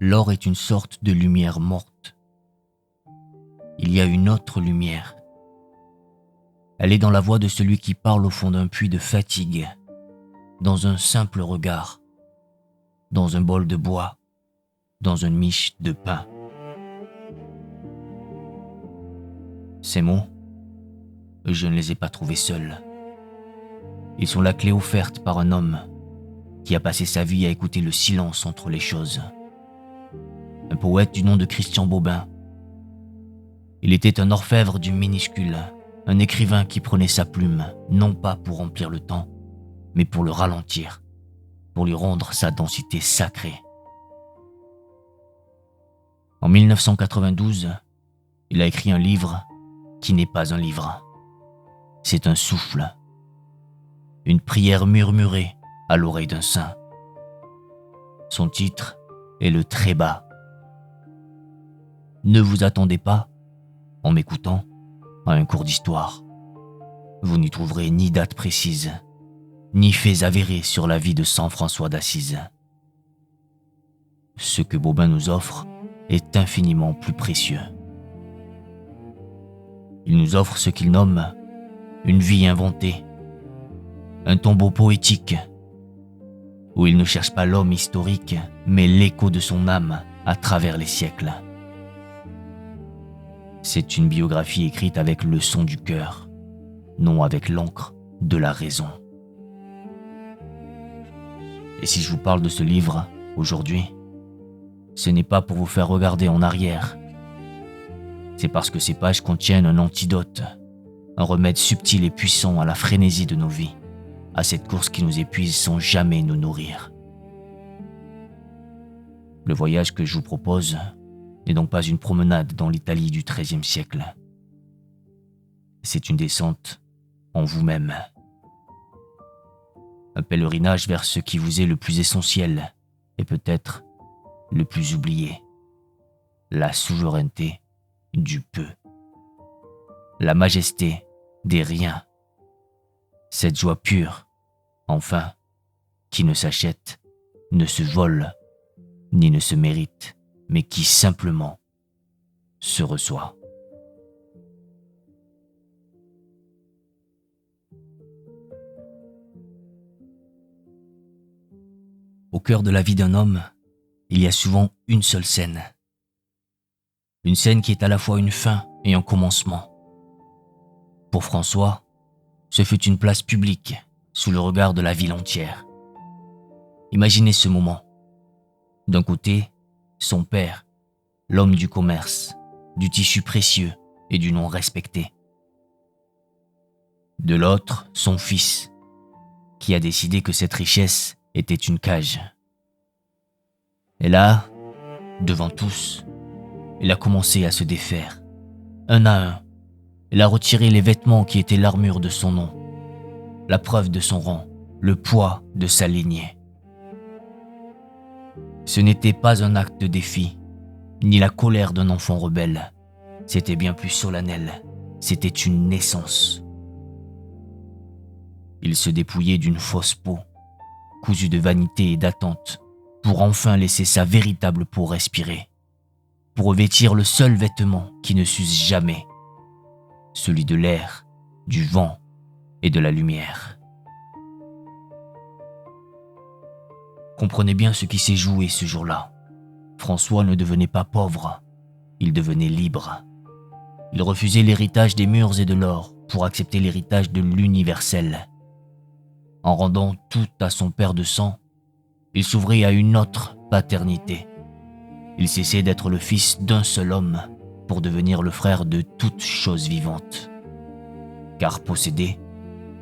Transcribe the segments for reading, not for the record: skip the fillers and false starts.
L'or est une sorte de lumière morte. Il y a une autre lumière. Elle est dans la voix de celui qui parle au fond d'un puits de fatigue, dans un simple regard, dans un bol de bois, dans une miche de pain. Ces mots, je ne les ai pas trouvés seuls. Ils sont la clé offerte par un homme qui a passé sa vie à écouter le silence entre les choses. Un poète du nom de Christian Bobin. Il était un orfèvre du minuscule, un écrivain qui prenait sa plume, non pas pour remplir le temps, mais pour le ralentir, pour lui rendre sa densité sacrée. En 1992, il a écrit un livre qui n'est pas un livre. C'est un souffle, une prière murmurée à l'oreille d'un saint. Son titre est le Trébat. Ne vous attendez pas, en m'écoutant, à un cours d'histoire. Vous n'y trouverez ni date précise, ni faits avérés sur la vie de saint François d'Assise. Ce que Bobin nous offre est infiniment plus précieux. Il nous offre ce qu'il nomme une vie inventée, un tombeau poétique, où il ne cherche pas l'homme historique, mais l'écho de son âme à travers les siècles. C'est une biographie écrite avec le son du cœur, non avec l'encre de la raison. Et si je vous parle de ce livre, aujourd'hui, ce n'est pas pour vous faire regarder en arrière. C'est parce que ces pages contiennent un antidote, un remède subtil et puissant à la frénésie de nos vies, à cette course qui nous épuise sans jamais nous nourrir. Le voyage que je vous propose n'est donc pas une promenade dans l'Italie du XIIIe siècle. C'est une descente en vous-même. Un pèlerinage vers ce qui vous est le plus essentiel et peut-être le plus oublié. La souveraineté du peu. La majesté des riens. Cette joie pure, enfin, qui ne s'achète, ne se vole, ni ne se mérite, mais qui simplement se reçoit. Au cœur de la vie d'un homme, il y a souvent une seule scène. Une scène qui est à la fois une fin et un commencement. Pour François, ce fut une place publique, sous le regard de la ville entière. Imaginez ce moment. D'un côté, son père, l'homme du commerce, du tissu précieux et du nom respecté. De l'autre, son fils, qui a décidé que cette richesse était une cage. Et là, devant tous, il a commencé à se défaire, un à un. Il a retiré les vêtements qui étaient l'armure de son nom, la preuve de son rang, le poids de sa lignée. Ce n'était pas un acte de défi, ni la colère d'un enfant rebelle. C'était bien plus solennel, c'était une naissance. Il se dépouillait d'une fausse peau, cousue de vanité et d'attente, pour enfin laisser sa véritable peau respirer, pour revêtir le seul vêtement qui ne s'use jamais, celui de l'air, du vent et de la lumière. Comprenez bien ce qui s'est joué ce jour-là. François ne devenait pas pauvre, il devenait libre. Il refusait l'héritage des murs et de l'or pour accepter l'héritage de l'universel. En rendant tout à son père de sang, il s'ouvrait à une autre paternité. Il cessait d'être le fils d'un seul homme pour devenir le frère de toute chose vivante. Car posséder,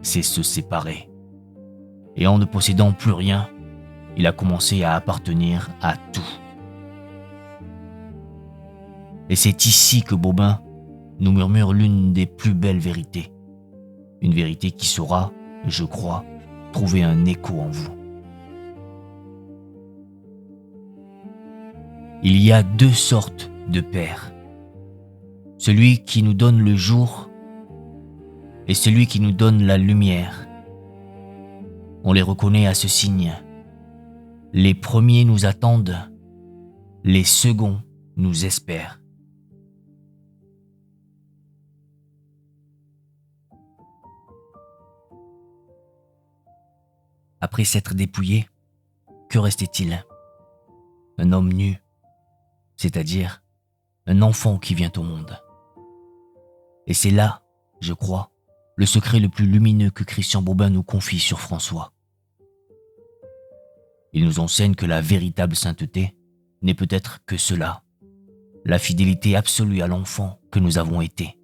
c'est se séparer. Et en ne possédant plus rien, il a commencé à appartenir à tout. Et c'est ici que Bobin nous murmure l'une des plus belles vérités. Une vérité qui saura, je crois, trouver un écho en vous. Il y a deux sortes de pères. Celui qui nous donne le jour et celui qui nous donne la lumière. On les reconnaît à ce signe. Les premiers nous attendent, Les seconds nous espèrent. Après s'être dépouillé, que restait-il? Un homme nu, c'est-à-dire un enfant qui vient au monde. Et c'est là, je crois, le secret le plus lumineux que Christian Bobin nous confie sur François. Il nous enseigne que la véritable sainteté n'est peut-être que cela, la fidélité absolue à l'enfant que nous avons été.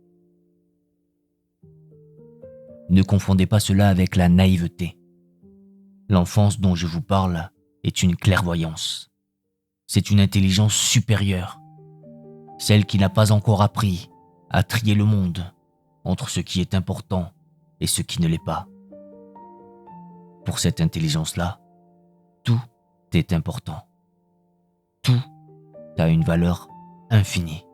Ne confondez pas cela avec la naïveté. L'enfance dont je vous parle est une clairvoyance. C'est une intelligence supérieure, celle qui n'a pas encore appris à trier le monde entre ce qui est important et ce qui ne l'est pas. Pour cette intelligence-là, tout est important. Tout a une valeur infinie.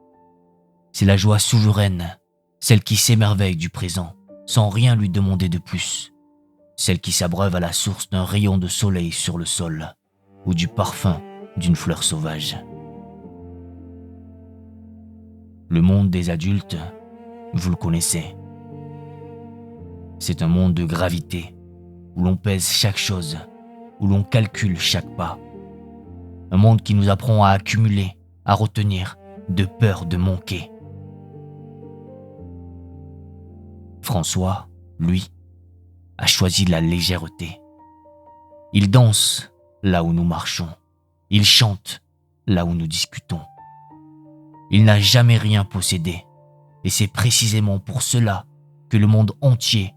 C'est la joie souveraine, celle qui s'émerveille du présent, sans rien lui demander de plus. Celle qui s'abreuve à la source d'un rayon de soleil sur le sol ou du parfum d'une fleur sauvage. Le monde des adultes, vous le connaissez. C'est un monde de gravité, où l'on pèse chaque chose, où l'on calcule chaque pas. Un monde qui nous apprend à accumuler, à retenir, de peur de manquer. François, lui, a choisi la légèreté. Il danse là où nous marchons. Il chante là où nous discutons. Il n'a jamais rien possédé, et c'est précisément pour cela que le monde entier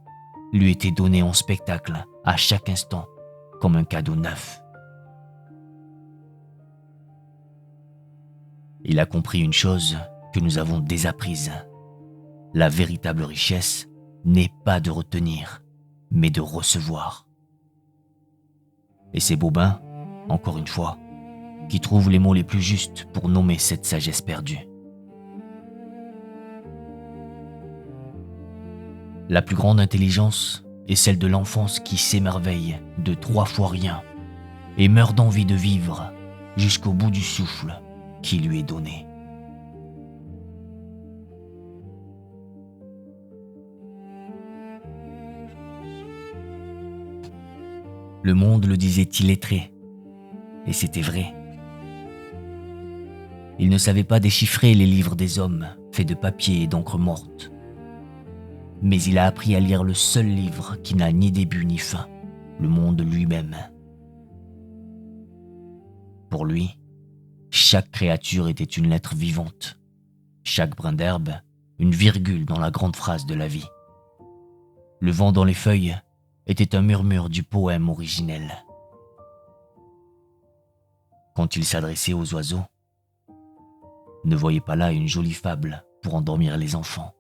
lui était donné en spectacle à chaque instant, comme un cadeau neuf. Il a compris une chose que nous avons désapprise. La véritable richesse n'est pas de retenir, mais de recevoir. Et c'est Bobin, encore une fois, qui trouve les mots les plus justes pour nommer cette sagesse perdue. La plus grande intelligence est celle de l'enfance qui s'émerveille de 3 fois rien et meurt d'envie de vivre jusqu'au bout du souffle qui lui est donné. Le monde le disait illettré, et c'était vrai. Il ne savait pas déchiffrer les livres des hommes, faits de papier et d'encre morte. Mais il a appris à lire le seul livre qui n'a ni début ni fin, le monde lui-même. Pour lui, chaque créature était une lettre vivante, chaque brin d'herbe, une virgule dans la grande phrase de la vie. Le vent dans les feuilles était un murmure du poème originel. Quand il s'adressait aux oiseaux, ne voyez pas là une jolie fable pour endormir les enfants.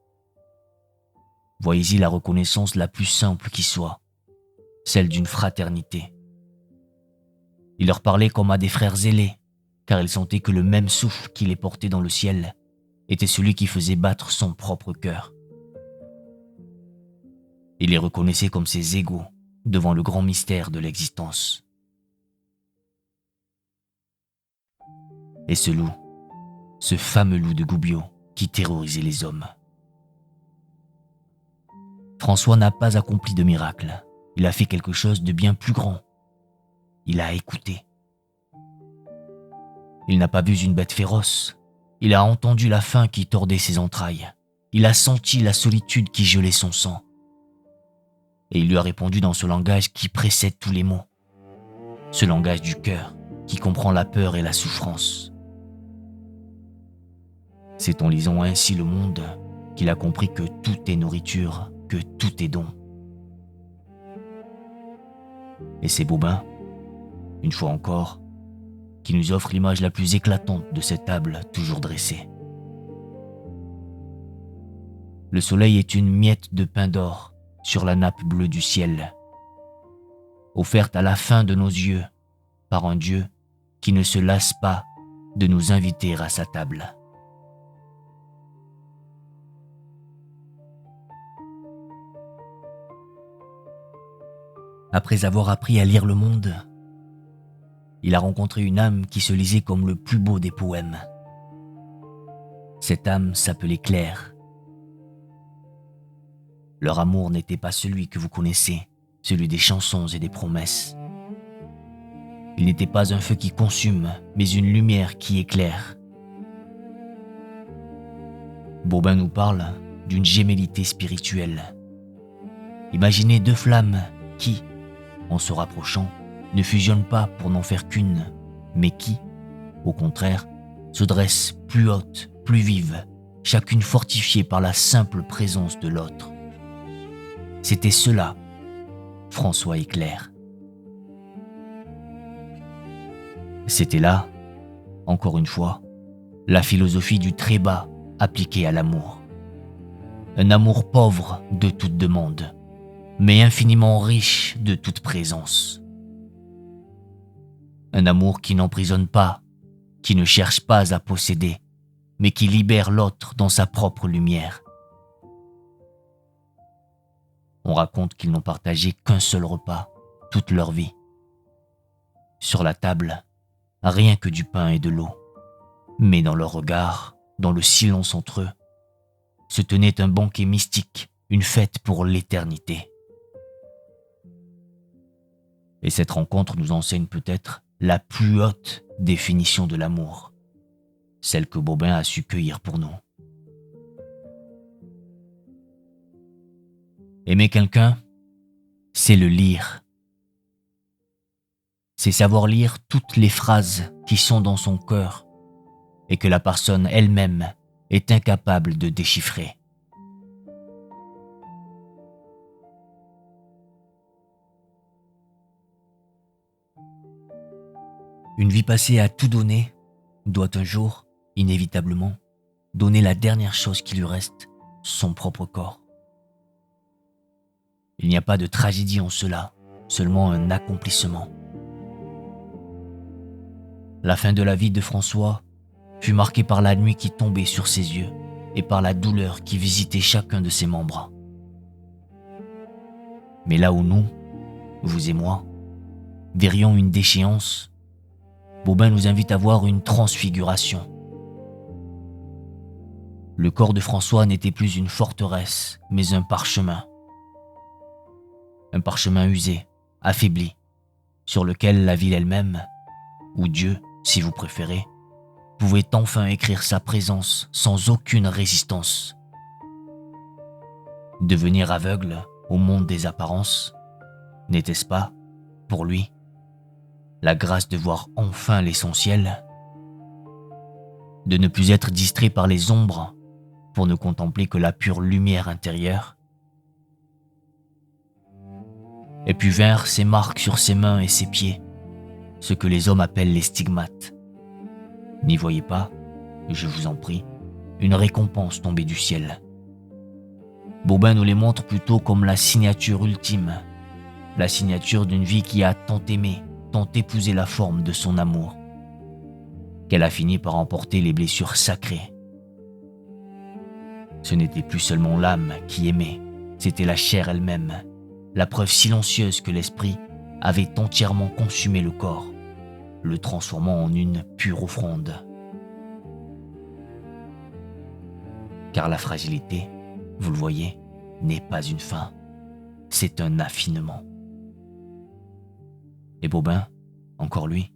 Voyez-y la reconnaissance la plus simple qui soit, celle d'une fraternité. Il leur parlait comme à des frères zélés, car il sentait que le même souffle qui les portait dans le ciel était celui qui faisait battre son propre cœur. Il les reconnaissait comme ses égaux devant le grand mystère de l'existence. Et ce loup, ce fameux loup de Gubbio qui terrorisait les hommes. François n'a pas accompli de miracle. Il a fait quelque chose de bien plus grand. Il a écouté. Il n'a pas vu une bête féroce. Il a entendu la faim qui tordait ses entrailles. Il a senti la solitude qui gelait son sang. Et il lui a répondu dans ce langage qui précède tous les mots. Ce langage du cœur qui comprend la peur et la souffrance. C'est en lisant ainsi le monde qu'il a compris que tout est nourriture, que tout est don. Et c'est Bobin, une fois encore, qui nous offre l'image la plus éclatante de cette table toujours dressée. Le soleil est une miette de pain d'or sur la nappe bleue du ciel, offerte à la fin de nos yeux par un Dieu qui ne se lasse pas de nous inviter à sa table. Après avoir appris à lire le monde, il a rencontré une âme qui se lisait comme le plus beau des poèmes. Cette âme s'appelait Claire. Leur amour n'était pas celui que vous connaissez, celui des chansons et des promesses. Il n'était pas un feu qui consume, mais une lumière qui éclaire. Bobin nous parle d'une gémellité spirituelle. Imaginez deux flammes qui, en se rapprochant, ne fusionnent pas pour n'en faire qu'une, mais qui, au contraire, se dressent plus hautes, plus vives, chacune fortifiée par la simple présence de l'autre. C'était cela, François et Claire. C'était là, encore une fois, la philosophie du très bas appliquée à l'amour. Un amour pauvre de toute demande, mais infiniment riche de toute présence. Un amour qui n'emprisonne pas, qui ne cherche pas à posséder, mais qui libère l'autre dans sa propre lumière. On raconte qu'ils n'ont partagé qu'un seul repas toute leur vie. Sur la table, rien que du pain et de l'eau. Mais dans leur regard, dans le silence entre eux, se tenait un banquet mystique, une fête pour l'éternité. Et cette rencontre nous enseigne peut-être la plus haute définition de l'amour, celle que Bobin a su cueillir pour nous. Aimer quelqu'un, c'est le lire. C'est savoir lire toutes les phrases qui sont dans son cœur et que la personne elle-même est incapable de déchiffrer. Une vie passée à tout donner doit un jour, inévitablement, donner la dernière chose qui lui reste, son propre corps. Il n'y a pas de tragédie en cela, seulement un accomplissement. La fin de la vie de François fut marquée par la nuit qui tombait sur ses yeux et par la douleur qui visitait chacun de ses membres. Mais là où nous, vous et moi, verrions une déchéance, Bobin nous invite à voir une transfiguration. Le corps de François n'était plus une forteresse, mais un parchemin. Un parchemin usé, affaibli, sur lequel la ville elle-même, ou Dieu, si vous préférez, pouvait enfin écrire sa présence sans aucune résistance. Devenir aveugle au monde des apparences, n'était-ce pas, pour lui, la grâce de voir enfin l'essentiel, de ne plus être distrait par les ombres pour ne contempler que la pure lumière intérieure? Et puis vinrent ces marques sur ses mains et ses pieds, ce que les hommes appellent les stigmates. N'y voyez pas, je vous en prie, une récompense tombée du ciel. Bobin nous les montre plutôt comme la signature ultime, la signature d'une vie qui a tant aimé, tant épousé la forme de son amour, qu'elle a fini par emporter les blessures sacrées. Ce n'était plus seulement l'âme qui aimait, c'était la chair elle-même, la preuve silencieuse que l'esprit avait entièrement consumé le corps, le transformant en une pure offrande. Car la fragilité, vous le voyez, n'est pas une fin, c'est un affinement. Et Bobin, encore lui,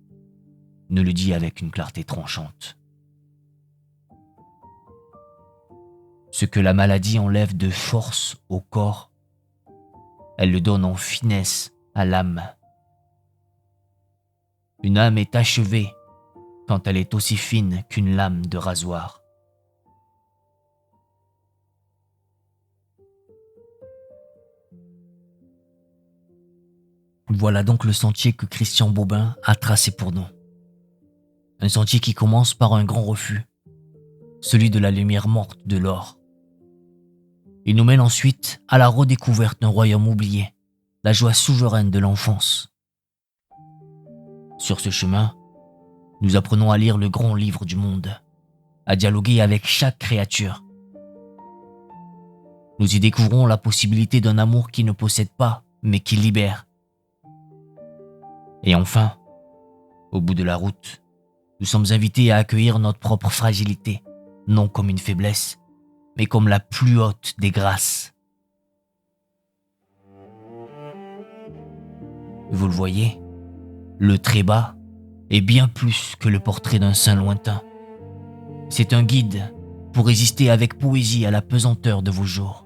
ne le dit avec une clarté tranchante. Ce que la maladie enlève de force au corps, elle le donne en finesse à l'âme. Une âme est achevée quand elle est aussi fine qu'une lame de rasoir. Voilà donc le sentier que Christian Bobin a tracé pour nous. Un sentier qui commence par un grand refus, celui de la lumière morte de l'or. Il nous mène ensuite à la redécouverte d'un royaume oublié, la joie souveraine de l'enfance. Sur ce chemin, nous apprenons à lire le grand livre du monde, à dialoguer avec chaque créature. Nous y découvrons la possibilité d'un amour qui ne possède pas, mais qui libère. Et enfin, Au bout de la route, nous sommes invités à accueillir notre propre fragilité, non comme une faiblesse, mais comme la plus haute des grâces. Vous le voyez, le trébat est bien plus que le portrait d'un saint lointain. C'est un guide pour résister avec poésie à la pesanteur de vos jours.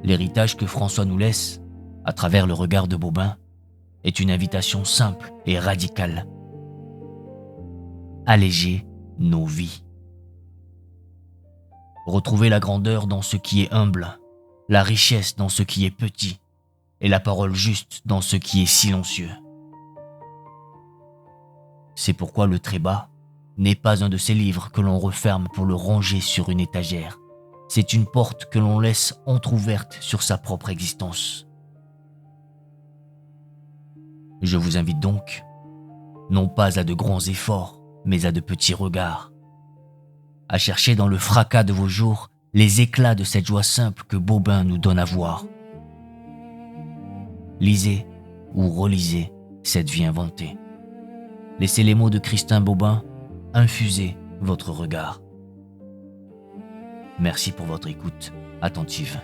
L'héritage que François nous laisse, à travers le regard de Bobin, est une invitation simple et radicale. Alléger nos vies. Retrouver la grandeur dans ce qui est humble, la richesse dans ce qui est petit, et la parole juste dans ce qui est silencieux. C'est pourquoi le trébat n'est pas un de ces livres que l'on referme pour le ranger sur une étagère. C'est une porte que l'on laisse entr'ouverte sur sa propre existence. Je vous invite donc, non pas à de grands efforts, mais à de petits regards, à chercher dans le fracas de vos jours les éclats de cette joie simple que Bobin nous donne à voir. Lisez ou relisez cette vie inventée. Laissez les mots de Christine Bobin infuser votre regard. Merci pour votre écoute attentive.